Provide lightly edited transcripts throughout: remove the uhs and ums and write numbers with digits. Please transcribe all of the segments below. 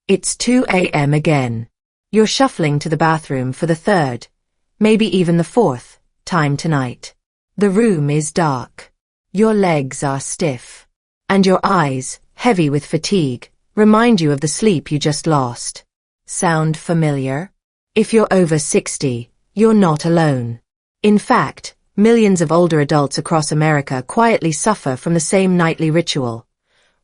It's 2 a.m. again. You're shuffling to the bathroom for the third, maybe even the fourth, time tonight. The room is dark. Your legs are stiff. And your eyes, heavy with fatigue, remind you of the sleep you just lost. Sound familiar? If you're over 60, you're not alone. In fact, millions of older adults across America quietly suffer from the same nightly ritual,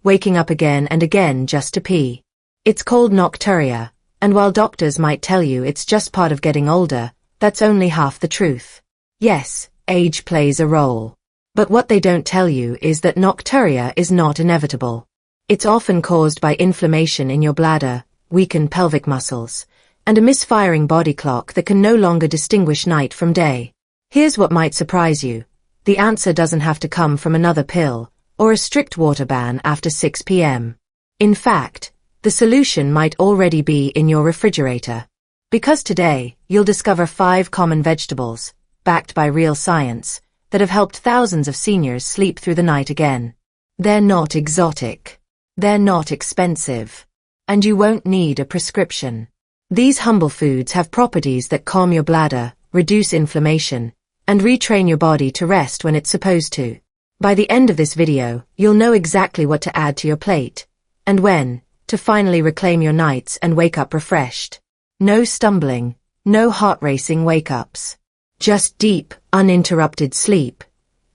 waking up again and again just to pee. It's called Nocturia, and while doctors might tell you it's just part of getting older, that's only half the truth. Yes, age plays a role. But what they don't tell you is that Nocturia is not inevitable. It's often caused by inflammation in your bladder, weakened pelvic muscles, and a misfiring body clock that can no longer distinguish night from day. Here's what might surprise you. The answer doesn't have to come from another pill, or a strict water ban after 6 p.m. In fact, the solution might already be in your refrigerator. Because today, you'll discover 5 common vegetables, backed by real science, that have helped thousands of seniors sleep through the night again. They're not exotic. They're not expensive. And you won't need a prescription. These humble foods have properties that calm your bladder, reduce inflammation, and retrain your body to rest when it's supposed to. By the end of this video, you'll know exactly what to add to your plate, and when, to finally reclaim your nights and wake up refreshed. No stumbling, no heart-racing wake-ups. Just deep, uninterrupted sleep,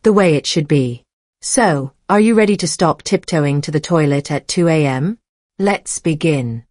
the way it should be. So, are you ready to stop tiptoeing to the toilet at 2 a.m.? Let's begin.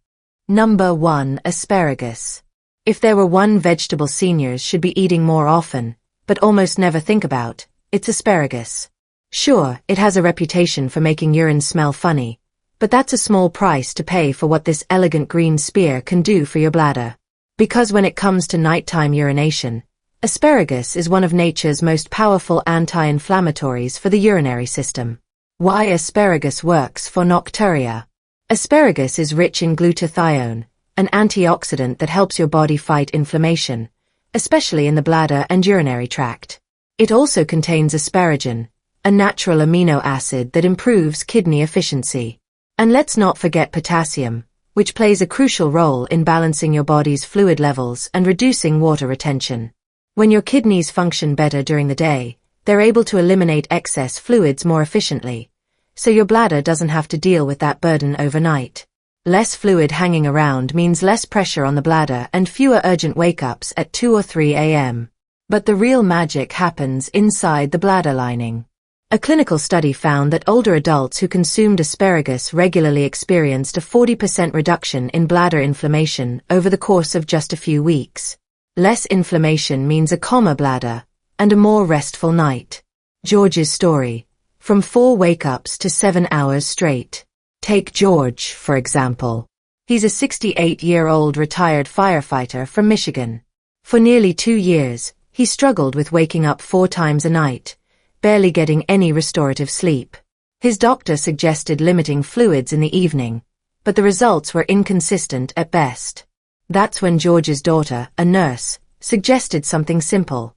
Number 1. Asparagus. If there were one vegetable seniors should be eating more often, but almost never think about, it's asparagus. Sure, it has a reputation for making urine smell funny, but that's a small price to pay for what this elegant green spear can do for your bladder. Because when it comes to nighttime urination, asparagus is one of nature's most powerful anti-inflammatories for the urinary system. Why asparagus works for Nocturia. Asparagus is rich in glutathione, an antioxidant that helps your body fight inflammation, especially in the bladder and urinary tract. It also contains asparagine, a natural amino acid that improves kidney efficiency. And let's not forget potassium, which plays a crucial role in balancing your body's fluid levels and reducing water retention. When your kidneys function better during the day, they're able to eliminate excess fluids more efficiently, so your bladder doesn't have to deal with that burden overnight. Less fluid hanging around means less pressure on the bladder and fewer urgent wake-ups at 2 or 3 a.m. But the real magic happens inside the bladder lining. A clinical study found that older adults who consumed asparagus regularly experienced a 40% reduction in bladder inflammation over the course of just a few weeks. Less inflammation means a calmer bladder and a more restful night. George's story. From 4 wake-ups to 7 hours straight. Take George, for example. He's a 68-year-old retired firefighter from Michigan. For nearly 2 years, he struggled with waking up 4 times a night, barely getting any restorative sleep. His doctor suggested limiting fluids in the evening, but the results were inconsistent at best. That's when George's daughter, a nurse, suggested something simple: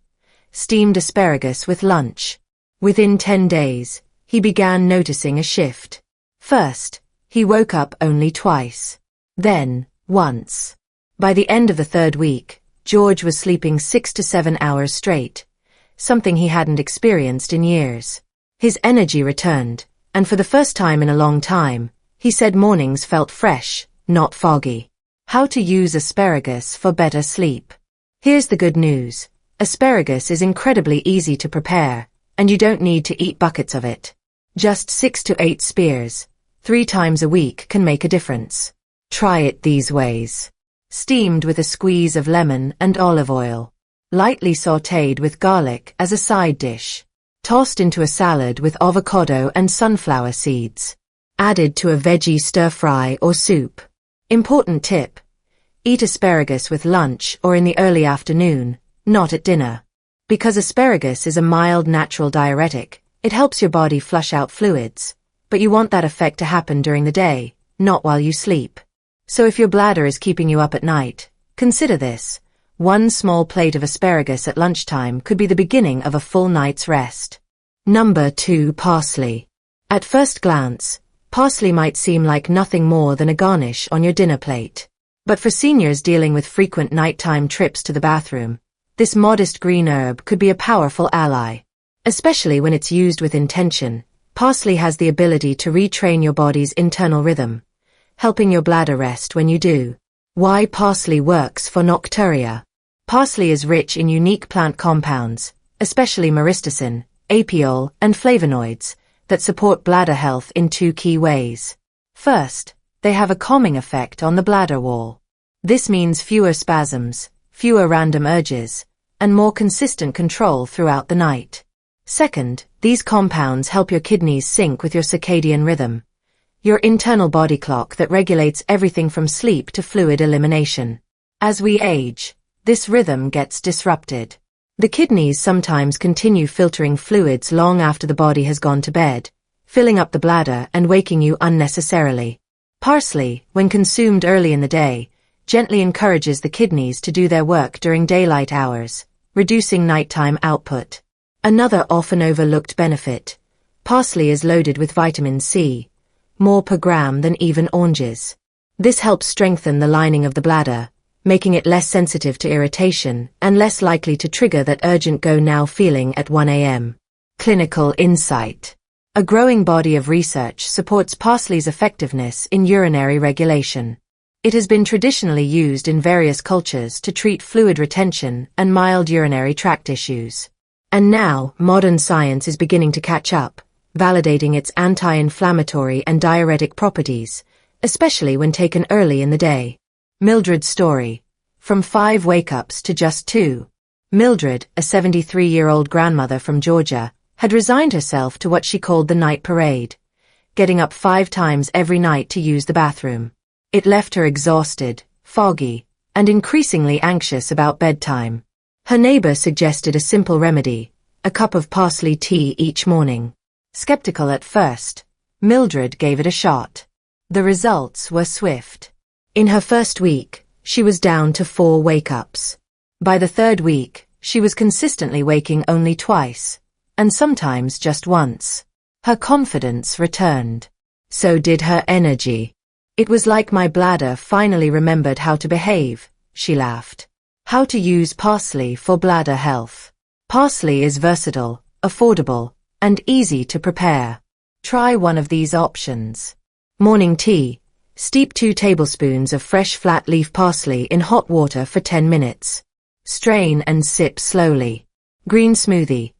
steamed asparagus with lunch. Within 10 days, he began noticing a shift. First, he woke up only twice. Then, once. By the end of the 3rd week, George was sleeping 6 to 7 hours straight, something he hadn't experienced in years. His energy returned, and for the first time in a long time, he said mornings felt fresh, not foggy. How to use asparagus for better sleep. Here's the good news. Asparagus is incredibly easy to prepare, and you don't need to eat buckets of it. Just 6 to 8 spears, 3 times a week can make a difference. Try it these ways. Steamed with a squeeze of lemon and olive oil. Lightly sautéed with garlic as a side dish. Tossed into a salad with avocado and sunflower seeds. Added to a veggie stir-fry or soup. Important tip. Eat asparagus with lunch or in the early afternoon, not at dinner. Because asparagus is a mild natural diuretic, it helps your body flush out fluids, but you want that effect to happen during the day, not while you sleep. So if your bladder is keeping you up at night, consider this. 1 small plate of asparagus at lunchtime could be the beginning of a full night's rest. Number 2. Parsley. At first glance, parsley might seem like nothing more than a garnish on your dinner plate. But for seniors dealing with frequent nighttime trips to the bathroom, this modest green herb could be a powerful ally. Especially when it's used with intention, parsley has the ability to retrain your body's internal rhythm, helping your bladder rest when you do. Why parsley works for nocturia. Parsley is rich in unique plant compounds, especially myristicin, apiol, and flavonoids, that support bladder health in two key ways. First, they have a calming effect on the bladder wall. This means fewer spasms, fewer random urges, and more consistent control throughout the night. Second, these compounds help your kidneys sync with your circadian rhythm, your internal body clock that regulates everything from sleep to fluid elimination. As we age, this rhythm gets disrupted. The kidneys sometimes continue filtering fluids long after the body has gone to bed, filling up the bladder and waking you unnecessarily. Parsley, when consumed early in the day, gently encourages the kidneys to do their work during daylight hours, reducing nighttime output. Another often overlooked benefit: parsley is loaded with vitamin C, more per gram than even oranges. This helps strengthen the lining of the bladder, making it less sensitive to irritation and less likely to trigger that urgent go-now feeling at 1 a.m. Clinical insight. A growing body of research supports parsley's effectiveness in urinary regulation. It has been traditionally used in various cultures to treat fluid retention and mild urinary tract issues. And now, modern science is beginning to catch up, validating its anti-inflammatory and diuretic properties, especially when taken early in the day. Mildred's story. From 5 wake-ups to just 2. Mildred, a 73-year-old grandmother from Georgia, had resigned herself to what she called the night parade, getting up 5 times every night to use the bathroom. It left her exhausted, foggy, and increasingly anxious about bedtime. Her neighbor suggested a simple remedy: a cup of parsley tea each morning. Skeptical at first, Mildred gave it a shot. The results were swift. In her first week, she was down to 4 wake-ups. By the 3rd week, she was consistently waking only twice, and sometimes just once. Her confidence returned. So did her energy. It was like my bladder finally remembered how to behave, she laughed. How to use parsley for bladder health. Parsley is versatile, affordable, and easy to prepare. Try one of these options. Morning tea. Steep 2 tablespoons of fresh flat leaf parsley in hot water for 10 minutes. Strain and sip slowly. Green smoothie.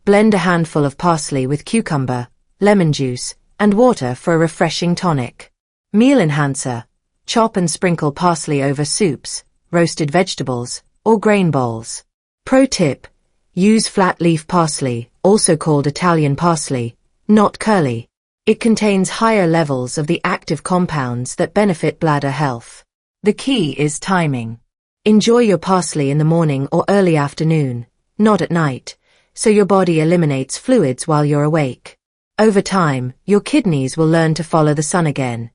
Blend a handful of parsley with cucumber, lemon juice, and water for a refreshing tonic. Meal enhancer. Chop and sprinkle parsley over soups, roasted vegetables, or grain bowls. Pro tip: use flat leaf parsley, also called Italian parsley, not curly. It contains higher levels of the active compounds that benefit bladder health. The key is timing. Enjoy your parsley in the morning or early afternoon, not at night, so your body eliminates fluids while you're awake. Over time, your kidneys will learn to follow the sun again,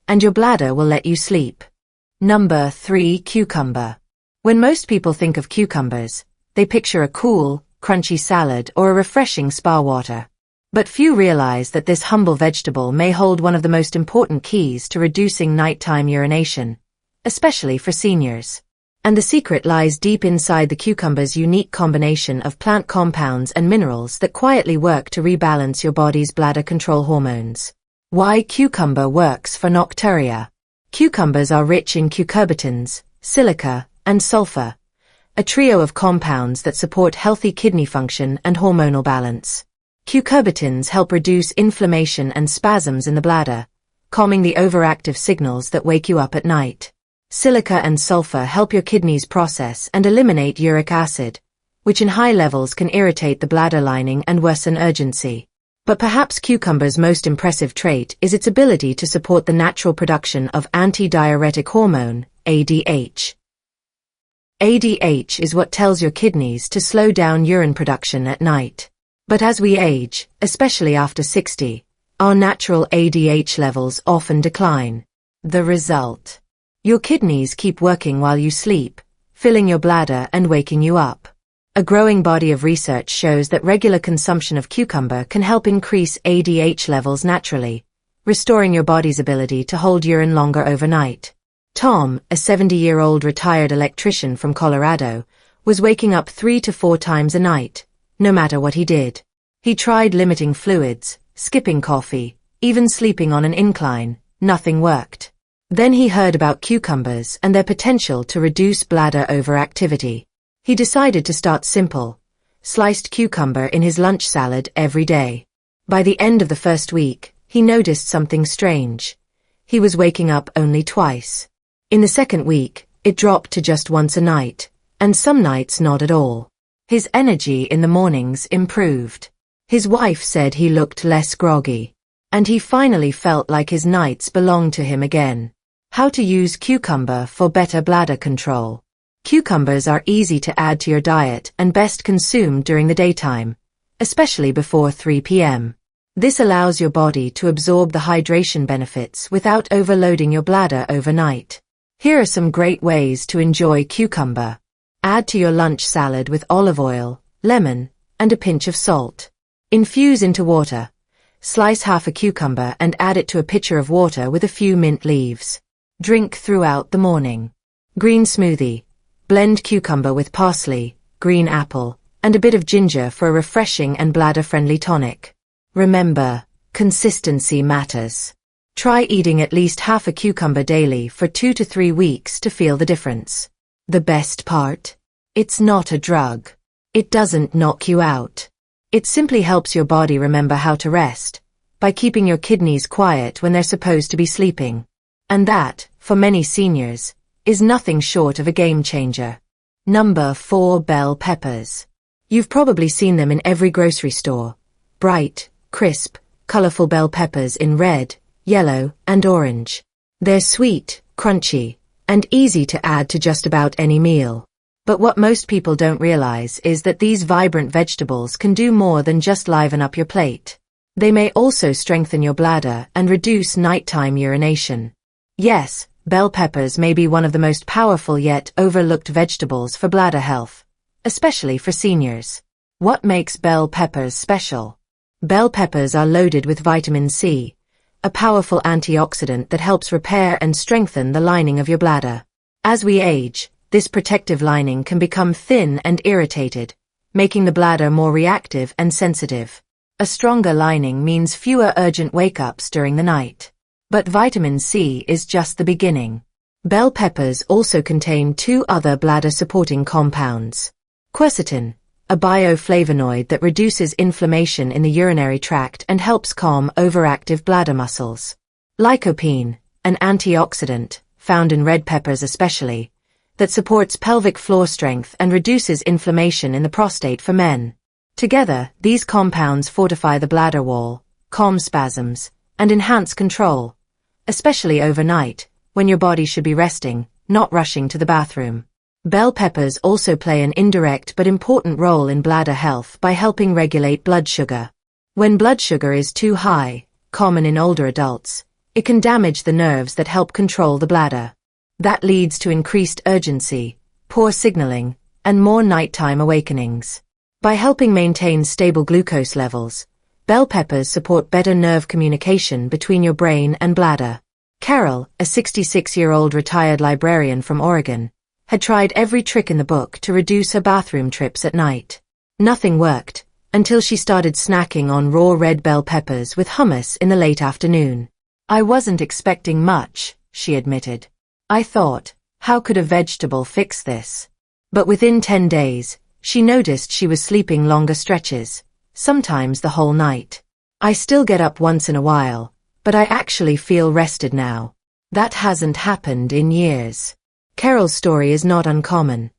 and your bladder will let you sleep. Number 3. Cucumber. When most people think of cucumbers, they picture a cool, crunchy salad or a refreshing spa water. But few realize that this humble vegetable may hold one of the most important keys to reducing nighttime urination, especially for seniors. And the secret lies deep inside the cucumber's unique combination of plant compounds and minerals that quietly work to rebalance your body's bladder control hormones. Why cucumber works for nocturia. Cucumbers are rich in cucurbitins, silica, and sulfur, a trio of compounds that support healthy kidney function and hormonal balance. Cucurbitins help reduce inflammation and spasms in the bladder, calming the overactive signals that wake you up at night. Silica and sulfur help your kidneys process and eliminate uric acid, which in high levels can irritate the bladder lining and worsen urgency. But perhaps cucumber's most impressive trait is its ability to support the natural production of antidiuretic hormone, ADH. ADH is what tells your kidneys to slow down urine production at night. But as we age, especially after 60, our natural ADH levels often decline. The result: your kidneys keep working while you sleep, filling your bladder and waking you up. A growing body of research shows that regular consumption of cucumber can help increase ADH levels naturally, restoring your body's ability to hold urine longer overnight. Tom, a 70-year-old retired electrician from Colorado, was waking up 3 to 4 times a night, no matter what he did. He tried limiting fluids, skipping coffee, even sleeping on an incline. Nothing worked. Then he heard about cucumbers and their potential to reduce bladder overactivity. He decided to start simple, sliced cucumber in his lunch salad every day. By the end of the first week, he noticed something strange. He was waking up only twice. In the second week, it dropped to just once a night, and some nights not at all. His energy in the mornings improved. His wife said he looked less groggy, and he finally felt like his nights belonged to him again. How to use cucumber for better bladder control. Cucumbers are easy to add to your diet and best consumed during the daytime, especially before 3 p.m. This allows your body to absorb the hydration benefits without overloading your bladder overnight. Here are some great ways to enjoy cucumber. Add to your lunch salad with olive oil, lemon, and a pinch of salt. Infuse into water. Slice half a cucumber and add it to a pitcher of water with a few mint leaves. Drink throughout the morning. Green smoothie. Blend cucumber with parsley, green apple, and a bit of ginger for a refreshing and bladder-friendly tonic. Remember, consistency matters. Try eating at least half a cucumber daily for 2 to 3 weeks to feel the difference. The best part? It's not a drug. It doesn't knock you out. It simply helps your body remember how to rest, by keeping your kidneys quiet when they're supposed to be sleeping. And that, for many seniors, is nothing short of a game changer. Number 4. Bell peppers. You've probably seen them in every grocery store. Bright, crisp, colorful bell peppers in red, yellow, and orange. They're sweet, crunchy, and easy to add to just about any meal. But what most people don't realize is that these vibrant vegetables can do more than just liven up your plate. They may also strengthen your bladder and reduce nighttime urination. Yes, bell peppers may be one of the most powerful yet overlooked vegetables for bladder health, especially for seniors. What makes bell peppers special? Bell peppers are loaded with vitamin C, a powerful antioxidant that helps repair and strengthen the lining of your bladder. As we age, this protective lining can become thin and irritated, making the bladder more reactive and sensitive. A stronger lining means fewer urgent wake-ups during the night. But vitamin C is just the beginning. Bell peppers also contain 2 other bladder-supporting compounds. Quercetin, a bioflavonoid that reduces inflammation in the urinary tract and helps calm overactive bladder muscles. Lycopene, an antioxidant, found in red peppers especially, that supports pelvic floor strength and reduces inflammation in the prostate for men. Together, these compounds fortify the bladder wall, calm spasms, and enhance control, especially overnight, when your body should be resting, not rushing to the bathroom. Bell peppers also play an indirect but important role in bladder health by helping regulate blood sugar. When blood sugar is too high, common in older adults, it can damage the nerves that help control the bladder. That leads to increased urgency, poor signaling, and more nighttime awakenings. By helping maintain stable glucose levels, bell peppers support better nerve communication between your brain and bladder. Carol, a 66-year-old retired librarian from Oregon, had tried every trick in the book to reduce her bathroom trips at night. Nothing worked, until she started snacking on raw red bell peppers with hummus in the late afternoon. "I wasn't expecting much," she admitted. "I thought, how could a vegetable fix this?" But within 10 days, she noticed she was sleeping longer stretches, sometimes the whole night. "I still get up once in a while, but I actually feel rested now. That hasn't happened in years." Carol's story is not uncommon.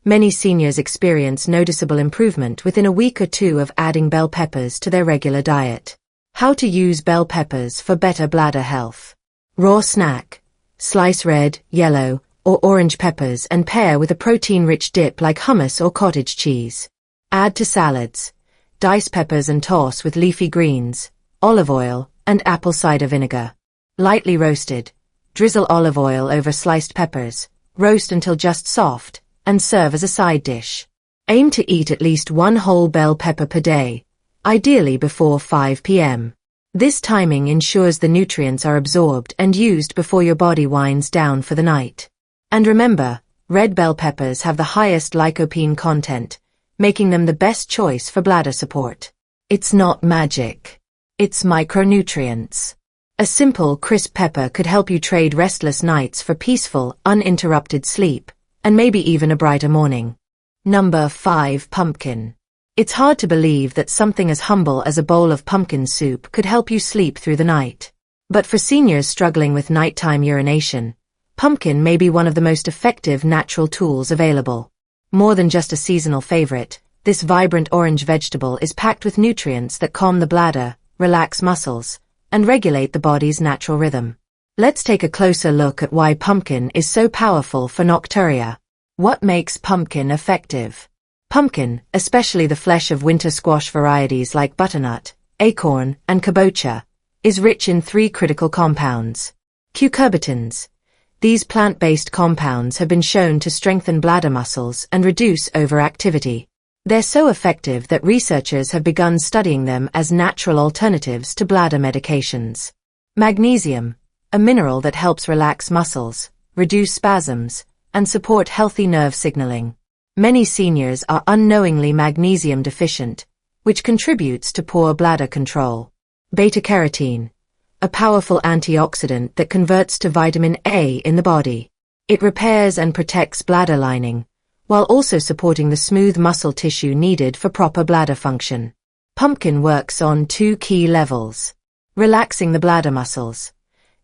Many seniors experience noticeable improvement within a week or 2 of adding bell peppers to their regular diet. How to use bell peppers for better bladder health. Raw snack. Slice red, yellow, or orange peppers and pair with a protein-rich dip like hummus or cottage cheese. Add to salads. Dice peppers and toss with leafy greens, olive oil, and apple cider vinegar. Lightly roasted. Drizzle olive oil over sliced peppers, roast until just soft, and serve as a side dish. Aim to eat at least 1 whole bell pepper per day, ideally before 5 p.m. This timing ensures the nutrients are absorbed and used before your body winds down for the night. And remember, red bell peppers have the highest lycopene content, making them the best choice for bladder support. It's not magic. It's micronutrients. A simple, crisp pepper could help you trade restless nights for peaceful, uninterrupted sleep, and maybe even a brighter morning. Number 5. Pumpkin. It's hard to believe that something as humble as a bowl of pumpkin soup could help you sleep through the night. But for seniors struggling with nighttime urination, pumpkin may be one of the most effective natural tools available. More than just a seasonal favorite, this vibrant orange vegetable is packed with nutrients that calm the bladder, relax muscles, and regulate the body's natural rhythm. Let's take a closer look at why pumpkin is so powerful for Nocturia. What makes pumpkin effective? Pumpkin, especially the flesh of winter squash varieties like butternut, acorn, and kabocha, is rich in 3 critical compounds. Cucurbitins. These plant-based compounds have been shown to strengthen bladder muscles and reduce overactivity. They're so effective that researchers have begun studying them as natural alternatives to bladder medications. Magnesium, a mineral that helps relax muscles, reduce spasms, and support healthy nerve signaling. Many seniors are unknowingly magnesium deficient, which contributes to poor bladder control. Beta-carotene, a powerful antioxidant that converts to vitamin A in the body. It repairs and protects bladder lining, while also supporting the smooth muscle tissue needed for proper bladder function. Pumpkin works on 2 key levels. Relaxing the bladder muscles.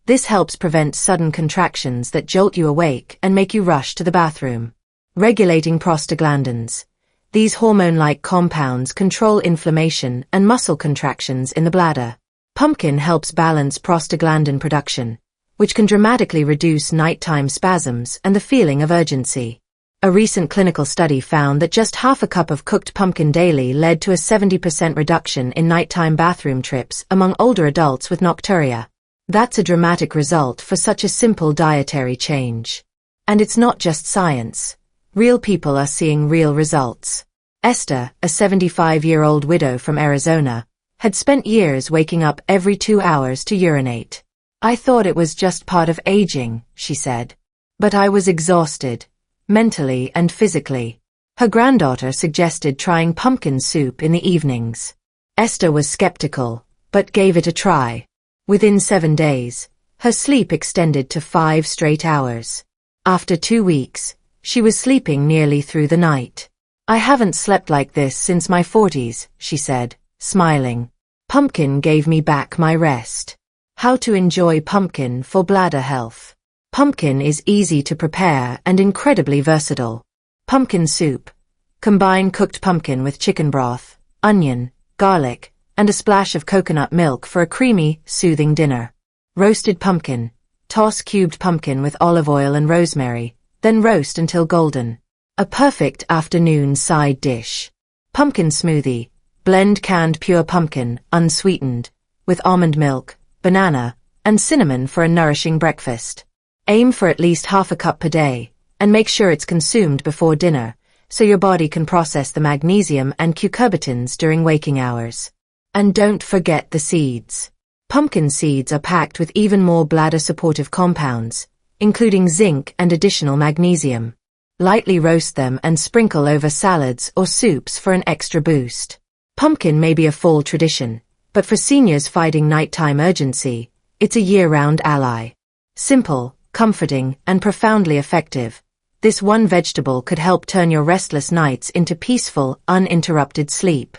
This helps prevent sudden contractions that jolt you awake and make you rush to the bathroom. Regulating prostaglandins. These hormone-like compounds control inflammation and muscle contractions in the bladder. Pumpkin helps balance prostaglandin production, which can dramatically reduce nighttime spasms and the feeling of urgency. A recent clinical study found that just half a cup of cooked pumpkin daily led to a 70% reduction in nighttime bathroom trips among older adults with Nocturia. That's a dramatic result for such a simple dietary change. And it's not just science. Real people are seeing real results. Esther, a 75-year-old widow from Arizona, had spent years waking up every 2 hours to urinate. "I thought it was just part of aging," she said. "But I was exhausted, mentally and physically." Her granddaughter suggested trying pumpkin soup in the evenings. Esther was skeptical, but gave it a try. Within 7 days, her sleep extended to 5 straight hours. After 2 weeks, she was sleeping nearly through the night. "I haven't slept like this since my 40s, she said, smiling. "Pumpkin gave me back my rest." How to enjoy pumpkin for bladder health. Pumpkin is easy to prepare and incredibly versatile. Pumpkin soup. Combine cooked pumpkin with chicken broth, onion, garlic, and a splash of coconut milk for a creamy, soothing dinner. Roasted pumpkin. Toss cubed pumpkin with olive oil and rosemary, then roast until golden. A perfect afternoon side dish. Pumpkin smoothie. Blend canned pure pumpkin, unsweetened, with almond milk, banana, and cinnamon for a nourishing breakfast. Aim for at least half a cup per day, and make sure it's consumed before dinner, so your body can process the magnesium and cucurbitins during waking hours. And don't forget the seeds. Pumpkin seeds are packed with even more bladder-supportive compounds, including zinc and additional magnesium. Lightly roast them and sprinkle over salads or soups for an extra boost. Pumpkin may be a fall tradition, but for seniors fighting nighttime urgency, it's a year-round ally. Simple, comforting, and profoundly effective, this one vegetable could help turn your restless nights into peaceful, uninterrupted sleep.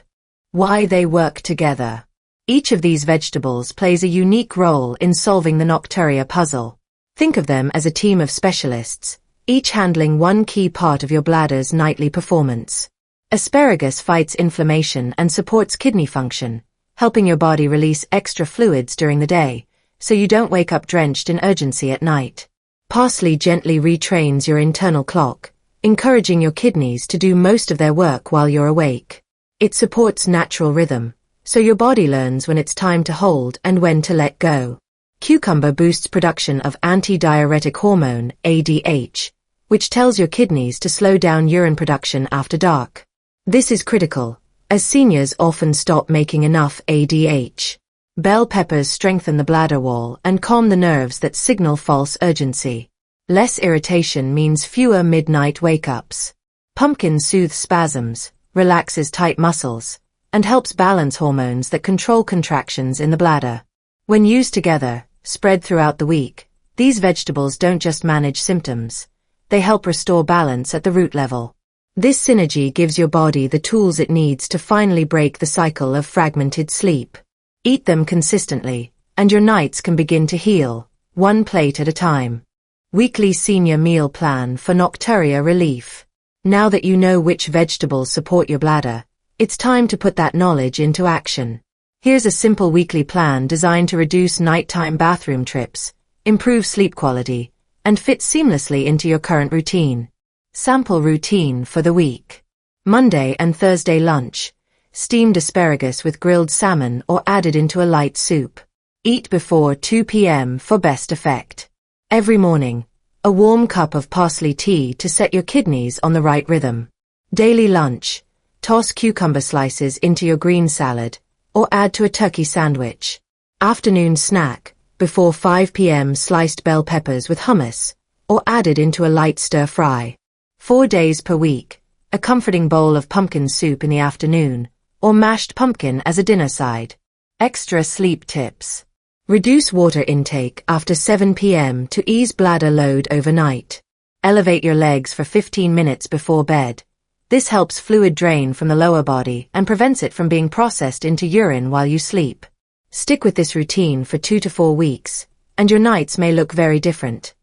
Why they work together. Each of these vegetables plays a unique role in solving the Nocturia puzzle. Think of them as a team of specialists, each handling one key part of your bladder's nightly performance. Asparagus fights inflammation and supports kidney function, helping your body release extra fluids during the day, so you don't wake up drenched in urgency at night. Parsley gently retrains your internal clock, encouraging your kidneys to do most of their work while you're awake. It supports natural rhythm, so your body learns when it's time to hold and when to let go. Cucumber boosts production of antidiuretic hormone, ADH, which tells your kidneys to slow down urine production after dark. This is critical, as seniors often stop making enough ADH. Bell peppers strengthen the bladder wall and calm the nerves that signal false urgency. Less irritation means fewer midnight wake-ups. Pumpkin soothes spasms, relaxes tight muscles, and helps balance hormones that control contractions in the bladder. When used together, spread throughout the week, these vegetables don't just manage symptoms, they help restore balance at the root level. This synergy gives your body the tools it needs to finally break the cycle of fragmented sleep. Eat them consistently, and your nights can begin to heal, one plate at a time. Weekly senior meal plan for Nocturia relief. Now that you know which vegetables support your bladder, it's time to put that knowledge into action. Here's a simple weekly plan designed to reduce nighttime bathroom trips, improve sleep quality, and fit seamlessly into your current routine. Sample routine for the week. Monday and Thursday lunch. Steamed asparagus with grilled salmon or added into a light soup. Eat before 2 p.m. for best effect. Every morning, a warm cup of parsley tea to set your kidneys on the right rhythm. Daily lunch. Toss cucumber slices into your green salad, or add to a turkey sandwich. Afternoon snack. Before 5 p.m. sliced bell peppers with hummus, or added into a light stir fry. 4 days per week. A comforting bowl of pumpkin soup in the afternoon, or mashed pumpkin as a dinner side. Extra sleep tips. Reduce water intake after 7 p.m. to ease bladder load overnight. Elevate your legs for 15 minutes before bed. This helps fluid drain from the lower body and prevents it from being processed into urine while you sleep. Stick with this routine for 2 to 4 weeks, and your nights may look very different.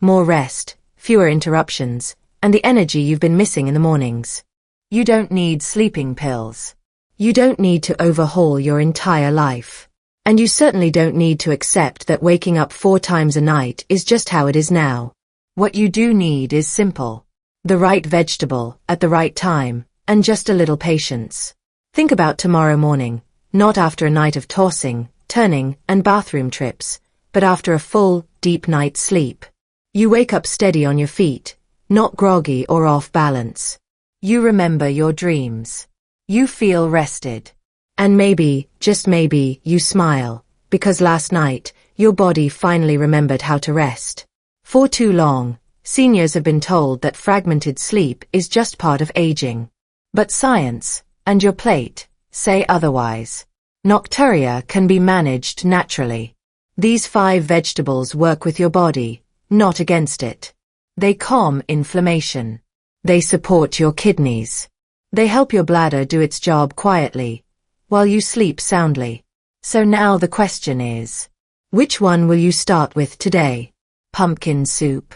More rest, fewer interruptions, and the energy you've been missing in the mornings. You don't need sleeping pills. You don't need to overhaul your entire life. And you certainly don't need to accept that waking up 4 times a night is just how it is now. What you do need is simple. The right vegetable, at the right time, and just a little patience. Think about tomorrow morning, not after a night of tossing, turning, and bathroom trips, but after a full, deep night's sleep. You wake up steady on your feet, not groggy or off balance. You remember your dreams. You feel rested. And maybe, just maybe, you smile, because last night, your body finally remembered how to rest. For too long, seniors have been told that fragmented sleep is just part of aging. But science, and your plate, say otherwise. Nocturia can be managed naturally. These 5 vegetables work with your body, not against it. They calm inflammation. They support your kidneys. They help your bladder do its job quietly, while you sleep soundly. So now the question is, which one will you start with today? Pumpkin soup?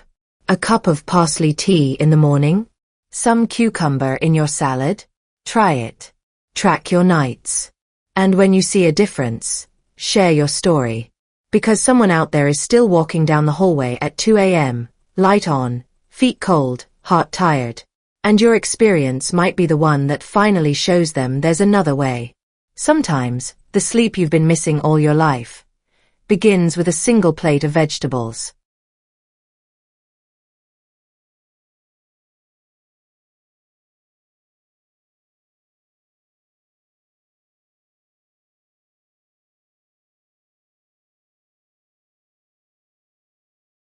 A cup of parsley tea in the morning? Some cucumber in your salad? Try it. Track your nights. And when you see a difference, share your story. Because someone out there is still walking down the hallway at 2 a.m., light on, feet cold, heart tired. And your experience might be the one that finally shows them there's another way. Sometimes, the sleep you've been missing all your life begins with a single plate of vegetables.